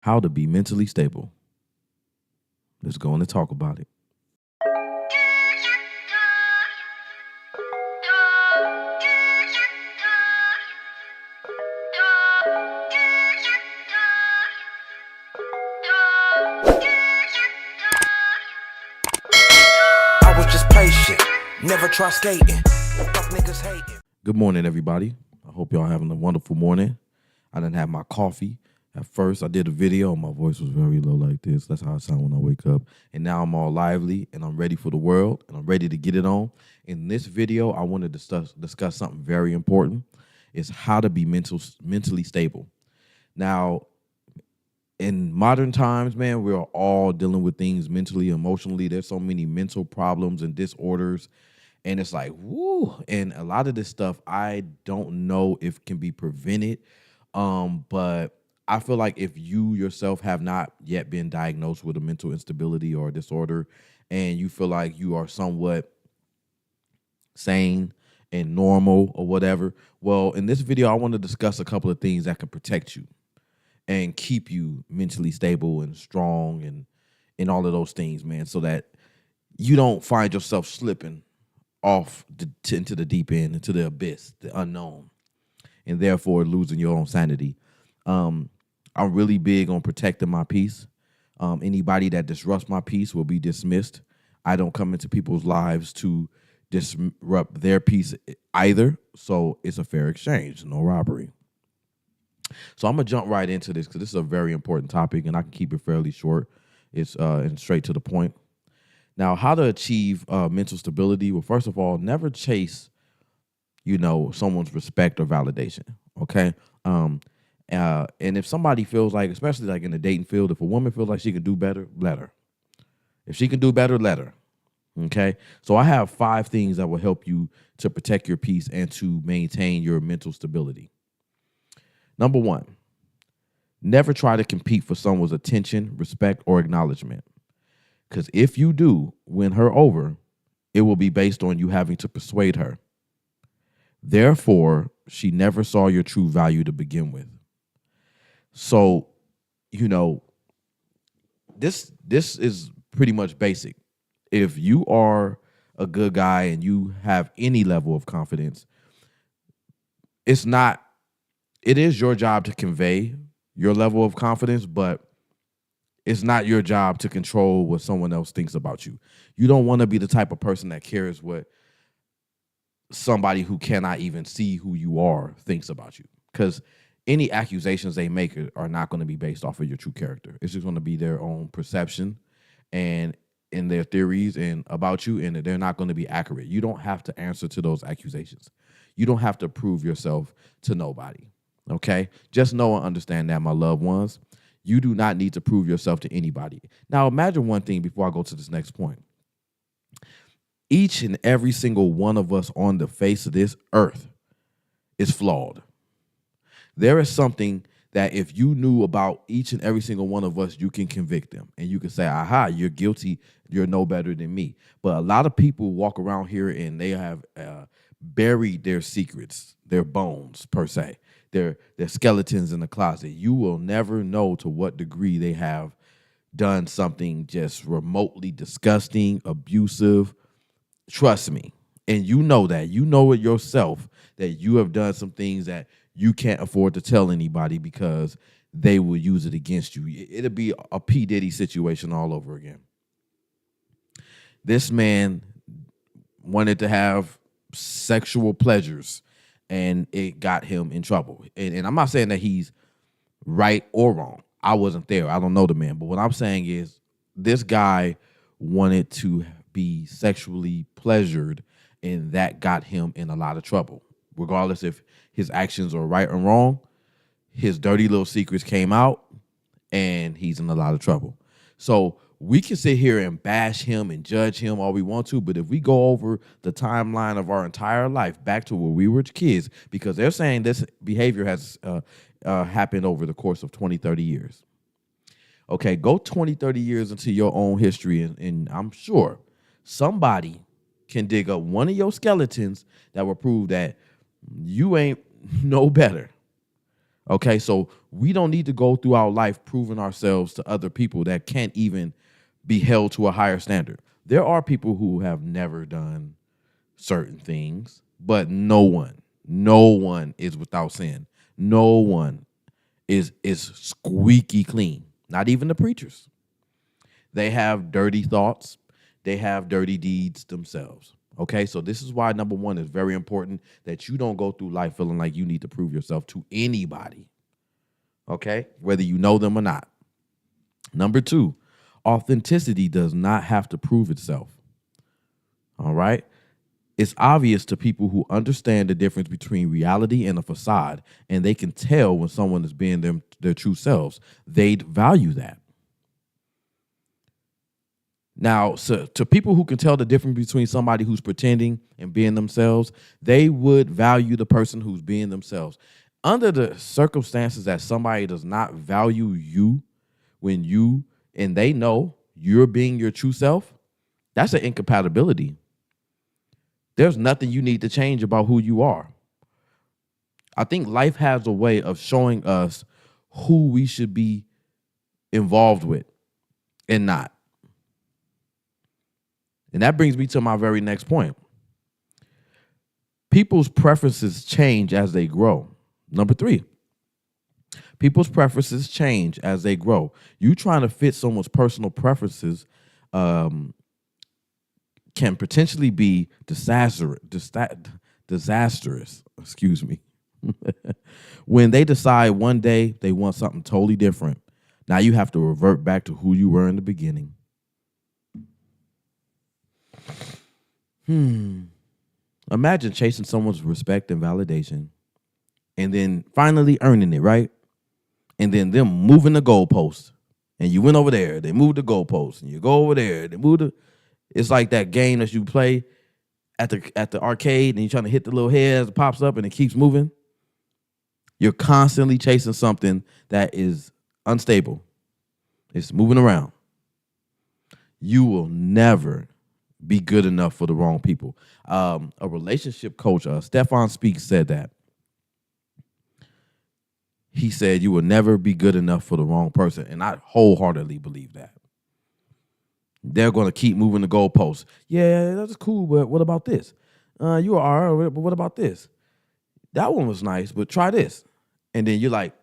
How to be mentally stable. Let's go on and talk about it. I was just patient, never try skating. Fuck niggas hating. Good morning, everybody. I hope y'all having a wonderful morning. I didn't have my coffee. At first, I did a video. My voice was very low like this. That's how I sound when I wake up. And now I'm all lively, and I'm ready for the world, and I'm ready to get it on. In this video, I want to discuss something very important. It's how to be mentally stable. Now, in modern times, man, we're all dealing with things mentally, emotionally. There's so many mental problems and disorders. And it's like, woo. And a lot of this stuff, I don't know if can be prevented. But I feel like if you yourself have not yet been diagnosed with a mental instability or a disorder, and you feel like you are somewhat sane and normal or whatever, well, in this video, I want to discuss a couple of things that can protect you and keep you mentally stable and strong and all of those things, man, so that you don't find yourself slipping off into the deep end, into the abyss, the unknown, and therefore losing your own sanity. I'm really big on protecting my peace. Anybody that disrupts my peace will be dismissed. I don't come into people's lives to disrupt their peace either, so it's a fair exchange, no robbery. So I'm gonna jump right into this because this is a very important topic, and I can keep it fairly short. It's and straight to the point. Now, how to achieve mental stability? Well, first of all, never chase, someone's respect or validation. Okay. And if somebody feels like, especially like in the dating field, if a woman feels like she can do better, let her. If she can do better, let her. Okay. So I have 5 things that will help you to protect your peace and to maintain your mental stability. Number 1, never try to compete for someone's attention, respect, or acknowledgement. Because if you do win her over, it will be based on you having to persuade her. Therefore, she never saw your true value to begin with. So, this is pretty much basic. If you are a good guy and you have any level of confidence, it is your job to convey your level of confidence, but it's not your job to control what someone else thinks about you. You don't want to be the type of person that cares what somebody who cannot even see who you are thinks about you. Because any accusations they make are not going to be based off of your true character. It's just going to be their own perception and in their theories and about you, and they're not going to be accurate. You don't have to answer to those accusations. You don't have to prove yourself to nobody. Okay? Just know and understand that, my loved ones. You do not need to prove yourself to anybody. Now, imagine one thing before I go to this next point. Each and every single one of us on the face of this earth is flawed. There is something that if you knew about each and every single one of us, you can convict them. And you can say, aha, you're guilty. You're no better than me. But a lot of people walk around here and they have buried their secrets, their bones, per se. Their skeletons in the closet. You will never know to what degree they have done something just remotely disgusting, abusive. Trust me. And you know that. You know it yourself that you have done some things that you can't afford to tell anybody because they will use it against you. It'll be a P. Diddy situation all over again. This man wanted to have sexual pleasures, and it got him in trouble. And I'm not saying that he's right or wrong. I wasn't there. I don't know the man. But what I'm saying is this guy wanted to be sexually pleasured, and that got him in a lot of trouble. Regardless if his actions are right or wrong, his dirty little secrets came out, and he's in a lot of trouble. So we can sit here and bash him and judge him all we want to, but if we go over the timeline of our entire life back to where we were kids, because they're saying this behavior has happened over the course of 20, 30 years. Okay, go 20, 30 years into your own history, and I'm sure somebody can dig up one of your skeletons that will prove that you ain't no better. Okay, so we don't need to go through our life proving ourselves to other people that can't even be held to a higher standard. There are people who have never done certain things, but no one is without sin. No one is squeaky clean. Not even the preachers. They have dirty thoughts. They have dirty deeds themselves. Okay, so this is why number one is very important, that you don't go through life feeling like you need to prove yourself to anybody. Okay, whether you know them or not. Number two, authenticity does not have to prove itself. All right. It's obvious to people who understand the difference between reality and a facade, and they can tell when someone is being their true selves. They'd value that. Now, so to people who can tell the difference between somebody who's pretending and being themselves, they would value the person who's being themselves. Under the circumstances that somebody does not value you when you and they know you're being your true self, that's an incompatibility. There's nothing you need to change about who you are. I think life has a way of showing us who we should be involved with and not. And that brings me to my very next point. People's preferences change as they grow. Number three, people's preferences change as they grow. You trying to fit someone's personal preferences can potentially be disastrous. Excuse me. When they decide one day they want something totally different, now you have to revert back to who you were in the beginning. Imagine chasing someone's respect and validation and then finally earning it, right? And then them moving the goalpost. And you went over there, they moved the goalpost, and you go over there, they moved the. It's like that game that you play at the arcade and you're trying to hit the little head as it pops up and it keeps moving. You're constantly chasing something that is unstable. It's moving around. You will never be good enough for the wrong people. A relationship coach, Stefan Speaks, said that. He said you will never be good enough for the wrong person. And I wholeheartedly believe that. They're going to keep moving the goalposts. Yeah, that's cool, but what about this? You are all right, but what about this? That one was nice, but try this. And then you're like,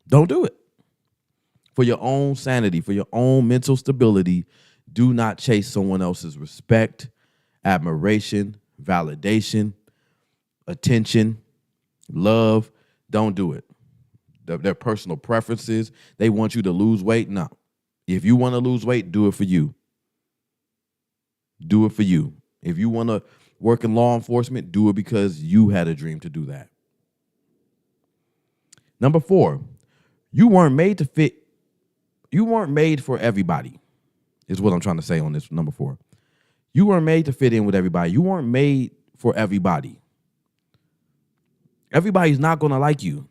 don't do it. For your own sanity, for your own mental stability, do not chase someone else's respect, admiration, validation, attention, love. Don't do it. Their personal preferences. They want you to lose weight. No. If you want to lose weight, do it for you. Do it for you. If you want to work in law enforcement, do it because you had a dream to do that. Number 4, you weren't made to fit. You weren't made for everybody, is what I'm trying to say on this number 4. You weren't made to fit in with everybody. You weren't made for everybody. Everybody's not going to like you.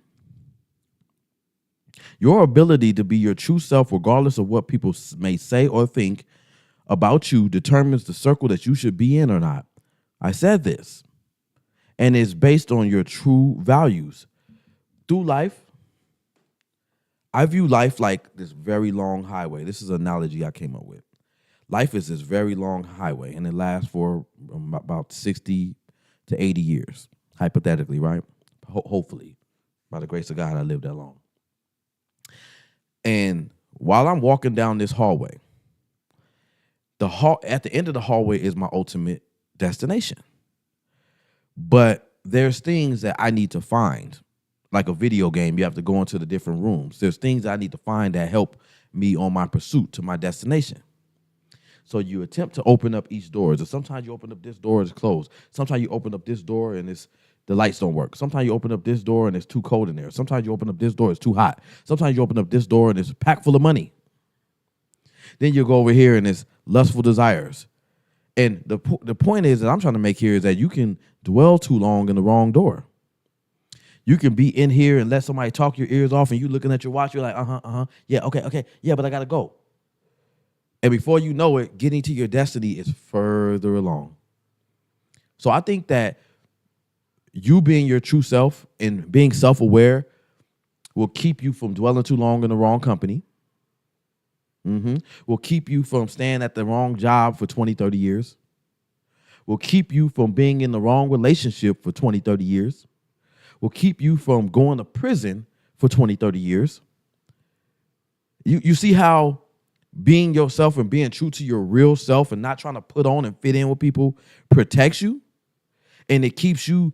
Your ability to be your true self, regardless of what people may say or think about you, determines the circle that you should be in or not. I said this, and it's based on your true values. Through life, I view life like this very long highway. This is an analogy I came up with. Life is this very long highway, and it lasts for about 60 to 80 years, hypothetically, right? Hopefully, by the grace of God, I live that long. And while I'm walking down this hallway, at the end of the hallway is my ultimate destination. But there's things that I need to find. Like a video game, you have to go into the different rooms. There's things I need to find that help me on my pursuit to my destination. So you attempt to open up each door. So sometimes you open up this door, it's closed. Sometimes you open up this door and the lights don't work. Sometimes you open up this door and it's too cold in there. Sometimes you open up this door, it's too hot. Sometimes you open up this door and it's packed full of money. Then you go over here and it's lustful desires. And the point is that I'm trying to make here is that you can dwell too long in the wrong door. You can be in here and let somebody talk your ears off and you looking at your watch, you're like, yeah, okay, yeah, but I gotta go. And before you know it, getting to your destiny is further along. So I think that you being your true self and being self-aware will keep you from dwelling too long in the wrong company. Will keep you from staying at the wrong job for 20, 30 years. Will keep you from being in the wrong relationship for 20, 30 years. Will keep you from going to prison for 20, 30 years. You see how being yourself and being true to your real self and not trying to put on and fit in with people protects you, and it keeps you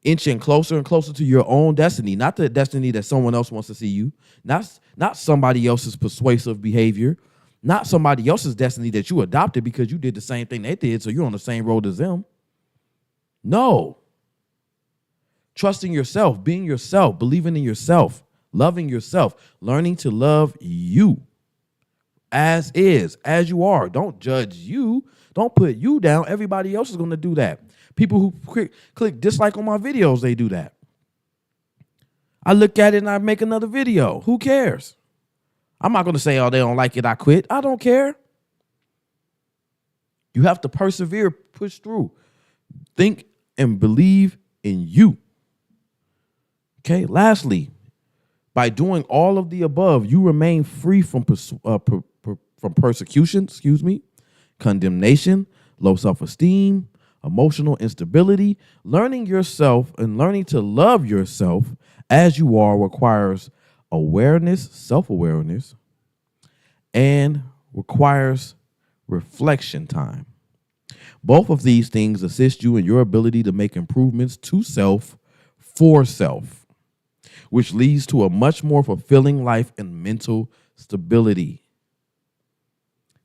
inching closer and closer to your own destiny, not the destiny that someone else wants to see you, not somebody else's persuasive behavior, not somebody else's destiny that you adopted because you did the same thing they did, so you're on the same road as them. No. Trusting yourself, being yourself, believing in yourself, loving yourself, learning to love you as is, as you are. Don't judge you. Don't put you down. Everybody else is going to do that. People who click dislike on my videos, they do that. I look at it and I make another video. Who cares? I'm not going to say, oh, they don't like it, I quit. I don't care. You have to persevere, push through. Think and believe in you. Okay, lastly, by doing all of the above, you remain free from persecution, condemnation, low self-esteem, emotional instability. Learning yourself and learning to love yourself as you are requires awareness, self-awareness, and requires reflection time. Both of these things assist you in your ability to make improvements to self for self, which leads to a much more fulfilling life and mental stability.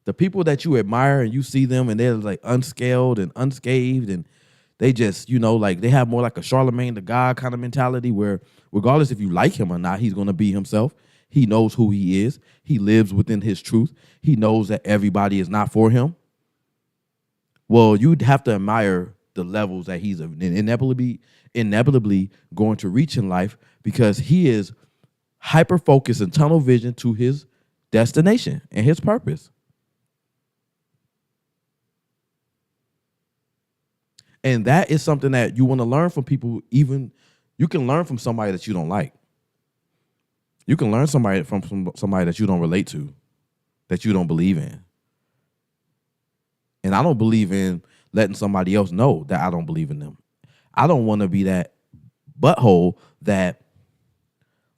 The people that you admire and you see them and they're like unscaled and unscathed and they just, like they have more like a Charlemagne the God kind of mentality where regardless if you like him or not, he's going to be himself. He knows who he is. He lives within his truth. He knows that everybody is not for him. Well, you'd have to admire the levels that he's inevitably going to reach in life because he is hyper-focused and tunnel vision to his destination and his purpose. And that is something that you want to learn from people. Even you can learn from somebody that you don't like. You can learn from somebody that you don't relate to, that you don't believe in. And I don't believe in letting somebody else know that I don't believe in them. I don't want to be that butthole that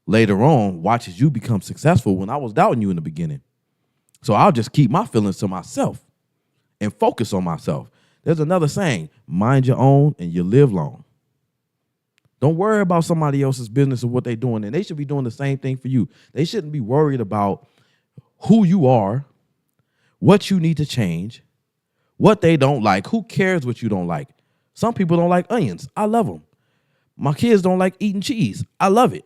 later on watches you become successful when I was doubting you in the beginning. So I'll just keep my feelings to myself and focus on myself. There's another saying, mind your own and you live long. Don't worry about somebody else's business or what they're doing, and they should be doing the same thing for you. They shouldn't be worried about who you are, what you need to change, what they don't like. Who cares what you don't like? Some people don't like onions. I love them. My kids don't like eating cheese. I love it.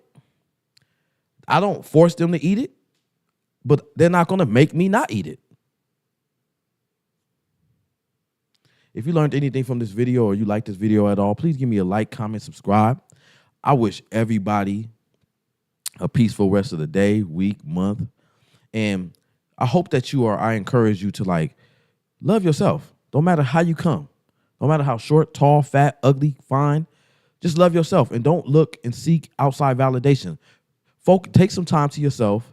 I don't force them to eat it, but they're not going to make me not eat it. If you learned anything from this video or you like this video at all, please give me a like, comment, subscribe. I wish everybody a peaceful rest of the day, week, month. And I hope that I encourage you to love yourself. Don't matter how you come. No matter how short, tall, fat, ugly, fine. Just love yourself and don't look and seek outside validation. Take some time to yourself.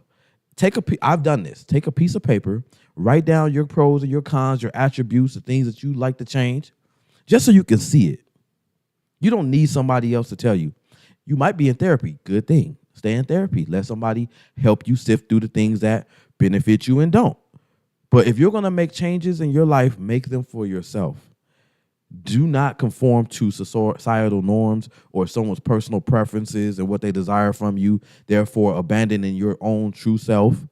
I've done this. Take a piece of paper, write down your pros and your cons, your attributes, the things that you like to change, just so you can see it. You don't need somebody else to tell you. You might be in therapy. Good thing. Stay in therapy. Let somebody help you sift through the things that benefit you and don't. But if you're going to make changes in your life, make them for yourself. Do not conform to societal norms or someone's personal preferences and what they desire from you, therefore abandoning your own true self,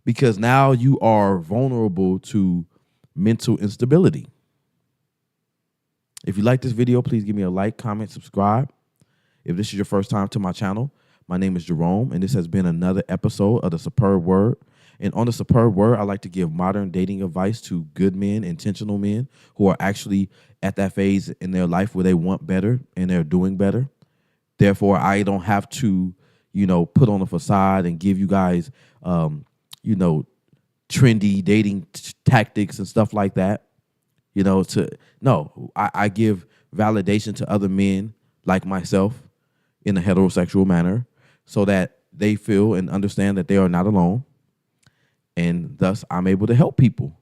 because now you are vulnerable to mental instability. If you like this video, please give me a like, comment, subscribe. If this is your first time to my channel, my name is Jerome, and this has been another episode of The Superb Word. And on The Superb Word, I like to give modern dating advice to good men, intentional men who are actually at that phase in their life where they want better and they're doing better. Therefore, I don't have to, put on a facade and give you guys, trendy dating tactics and stuff like that. I give validation to other men like myself in a heterosexual manner so that they feel and understand that they are not alone. And thus, I'm able to help people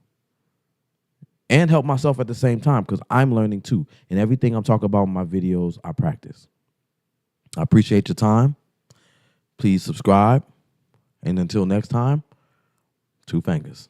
and help myself at the same time because I'm learning too. And everything I'm talking about in my videos, I practice. I appreciate your time. Please subscribe. And until next time, two fingers.